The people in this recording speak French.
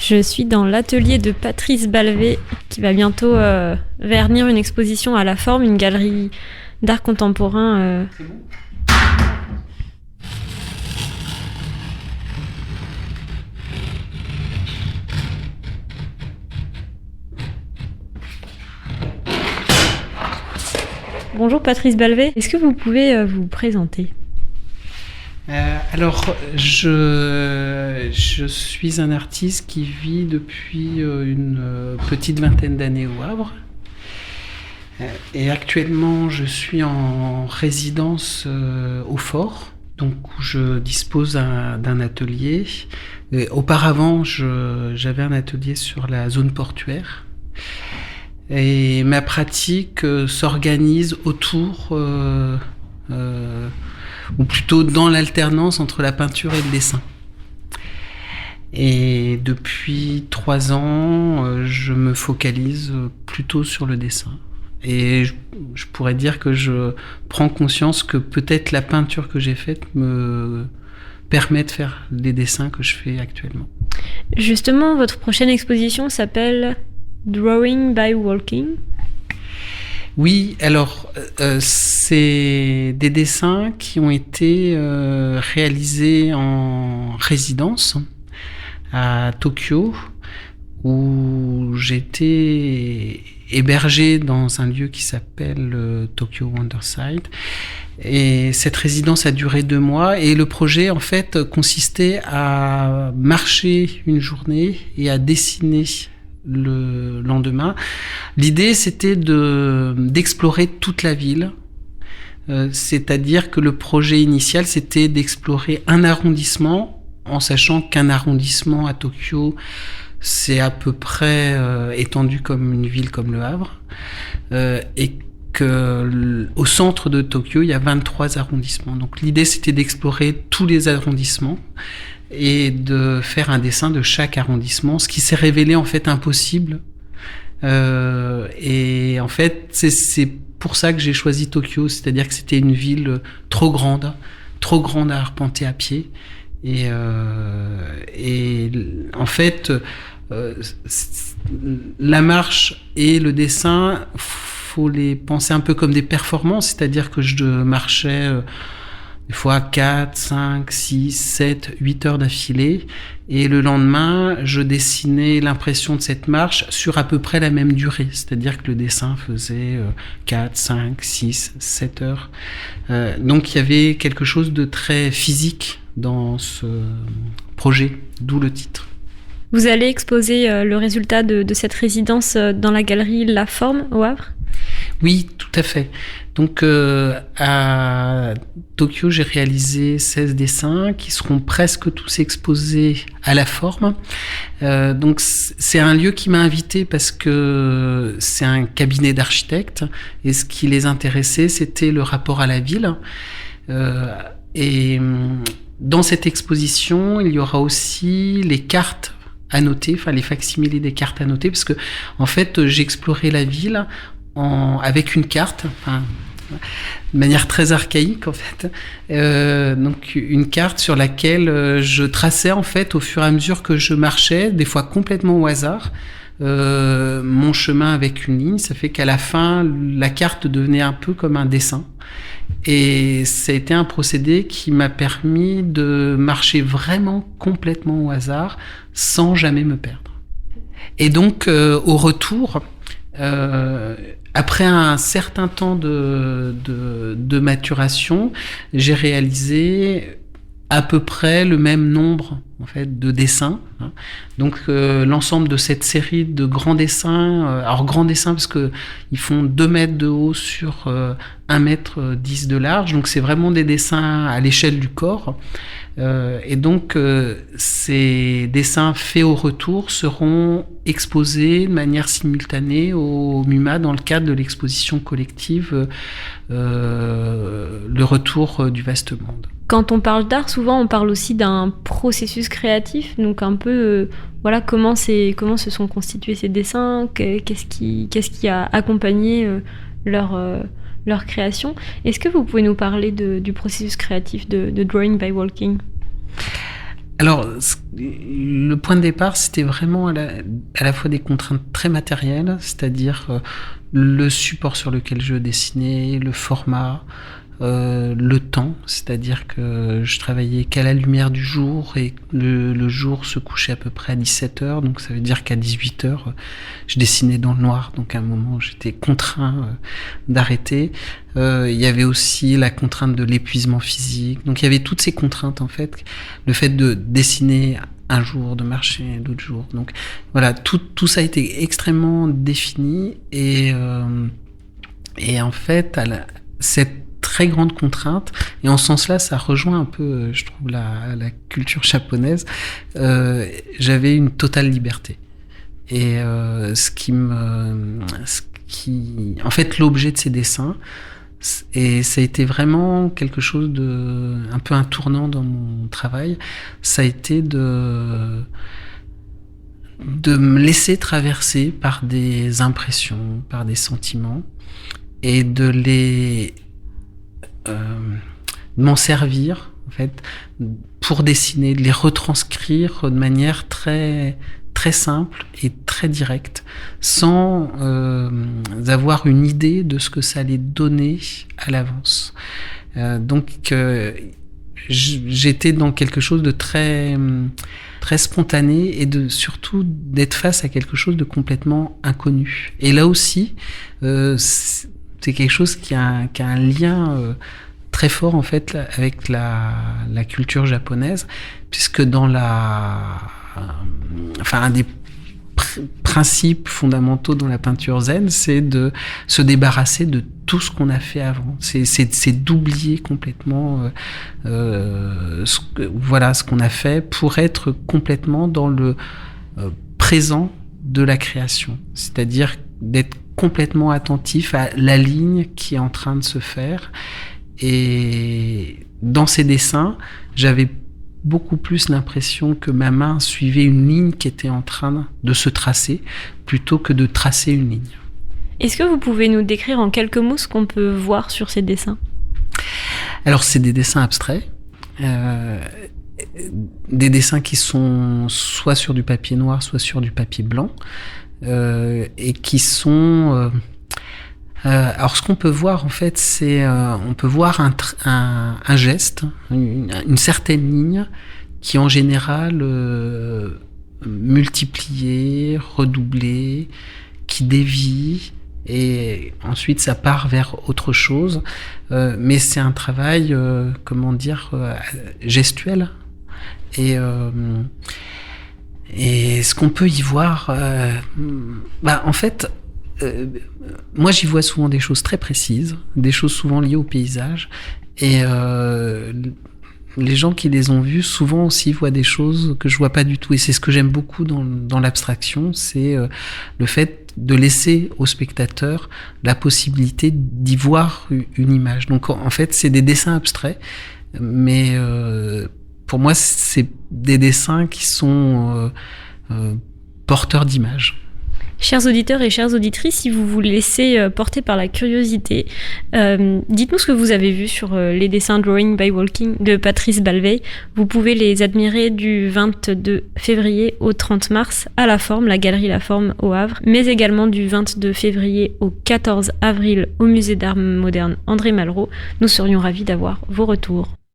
Je suis dans l'atelier de Patrice Balvet qui va bientôt vernir une exposition à La Forme, une galerie d'art contemporain. C'est bon. Bonjour Patrice Balvet, est-ce que vous pouvez vous présenter ? Alors, je suis un artiste qui vit depuis une petite vingtaine d'années au Havre. Et actuellement, je suis en résidence au Fort, donc où je dispose d'un atelier. Et auparavant, j'avais un atelier sur la zone portuaire. Et ma pratique s'organise autour, ou plutôt dans l'alternance entre la peinture et le dessin. Et depuis 3 ans, je me focalise plutôt sur le dessin. Et je pourrais dire que je prends conscience que peut-être la peinture que j'ai faite me permet de faire les dessins que je fais actuellement. Justement, votre prochaine exposition s'appelle Drawing by Walking. Oui, alors c'est des dessins qui ont été réalisés en résidence à Tokyo, où j'étais hébergé dans un lieu qui s'appelle Tokyo Wonderside. Et cette résidence a duré 2 mois et le projet en fait consistait à marcher une journée et à dessiner le lendemain. L'idée c'était d'explorer toute la ville. C'est-à-dire que le projet initial c'était d'explorer un arrondissement, en sachant qu'un arrondissement à Tokyo c'est à peu près étendu comme une ville comme Le Havre, et qu'au centre de Tokyo il y a 23 arrondissements. Donc l'idée c'était d'explorer tous les arrondissements et de faire un dessin de chaque arrondissement, ce qui s'est révélé en fait impossible. Et en fait c'est pour ça que j'ai choisi Tokyo, c'est-à-dire que c'était une ville trop grande à arpenter à pied. Et en fait, la marche et le dessin, faut les penser un peu comme des performances, c'est-à-dire que je marchais des fois 4, 5, 6, 7, 8 heures d'affilée, et le lendemain, je dessinais l'impression de cette marche sur à peu près la même durée, c'est-à-dire que le dessin faisait 4, 5, 6, 7 heures. Donc il y avait quelque chose de très physique dans ce projet, d'où le titre. Vous allez exposer le résultat de cette résidence dans la galerie La Forme au Havre ? Oui, tout à fait. Donc à Tokyo, j'ai réalisé 16 dessins qui seront presque tous exposés à La Forme. Donc c'est un lieu qui m'a invité parce que c'est un cabinet d'architectes et ce qui les intéressait, c'était le rapport à la ville. Et dans cette exposition, il y aura aussi les cartes annotées, enfin les facsimilés des cartes annotées, parce que en fait, j'ai exploré la ville avec une carte, de manière très archaïque en fait. Donc une carte sur laquelle je traçais en fait au fur et à mesure que je marchais, des fois complètement au hasard, mon chemin avec une ligne. Ça fait qu'à la fin, la carte devenait un peu comme un dessin. Et ça a été un procédé qui m'a permis de marcher vraiment complètement au hasard, sans jamais me perdre. Et donc, au retour, après un certain temps de maturation, j'ai réalisé à peu près le même nombre en fait de dessins. Donc l'ensemble de cette série de grands dessins, alors grands dessins parce que ils font 2 mètres de haut sur 1 mètre 10 de large, donc c'est vraiment des dessins à l'échelle du corps. Et donc ces dessins faits au retour seront exposés de manière simultanée au MUMA dans le cadre de l'exposition collective Le Retour du Vaste Monde. Quand on parle d'art, souvent on parle aussi d'un processus créatif, donc un peu voilà comment se sont constitués ces dessins, qu'est-ce qui a accompagné leur création. Est-ce que vous pouvez nous parler du processus créatif de Drawing by Walking ? Alors, le point de départ, c'était vraiment à la fois des contraintes très matérielles, c'est-à-dire le support sur lequel je dessinais, le format, le temps, c'est-à-dire que je travaillais qu'à la lumière du jour et le jour se couchait à peu près à 17h, donc ça veut dire qu'à 18h, je dessinais dans le noir, donc à un moment j'étais contraint d'arrêter. Il y avait aussi la contrainte de l'épuisement physique, donc il y avait toutes ces contraintes en fait, le fait de dessiner un jour, de marcher l'autre jour, donc voilà, tout ça a été extrêmement défini et en fait cette très grande contrainte, et en ce sens-là, ça rejoint un peu, je trouve, la culture japonaise. J'avais une totale liberté. Et en fait, l'objet de ces dessins, et ça a été vraiment quelque chose un peu un tournant dans mon travail, ça a été de me laisser traverser par des impressions, par des sentiments, et de m'en servir en fait pour dessiner, de les retranscrire de manière très très simple et très directe, sans avoir une idée de ce que ça allait donner à l'avance. Donc j'étais dans quelque chose de très très spontané et surtout d'être face à quelque chose de complètement inconnu. Et là aussi, c'est quelque chose qui a un lien très fort en fait avec la culture japonaise, puisque dans un des principes fondamentaux dans la peinture zen, c'est de se débarrasser de tout ce qu'on a fait avant. C'est d'oublier complètement ce qu'on a fait pour être complètement dans le présent de la création. C'est-à-dire d'être complètement attentif à la ligne qui est en train de se faire. Et dans ces dessins, j'avais beaucoup plus l'impression que ma main suivait une ligne qui était en train de se tracer, plutôt que de tracer une ligne. Est-ce que vous pouvez nous décrire en quelques mots ce qu'on peut voir sur ces dessins ? Alors, c'est des dessins abstraits. Des dessins qui sont soit sur du papier noir, soit sur du papier blanc. Et qui sont... alors ce qu'on peut voir en fait, c'est on peut voir un geste, une certaine ligne qui en général multipliée, redoublée, qui dévie et ensuite ça part vers autre chose. Mais c'est un travail, gestuel et ce qu'on peut y voir, en fait, moi j'y vois souvent des choses très précises, des choses souvent liées au paysage, et les gens qui les ont vus souvent aussi voient des choses que je vois pas du tout, et c'est ce que j'aime beaucoup dans l'abstraction, c'est le fait de laisser au spectateur la possibilité d'y voir une image. Donc en fait c'est des dessins abstraits, mais pour moi, c'est des dessins qui sont porteurs d'images. Chers auditeurs et chères auditrices, si vous vous laissez porter par la curiosité, dites-nous ce que vous avez vu sur les dessins Drawing by Walking de Patrice Balvey. Vous pouvez les admirer du 22 février au 30 mars à La Forme, la galerie La Forme au Havre, mais également du 22 février au 14 avril au musée d'art moderne André Malraux. Nous serions ravis d'avoir vos retours.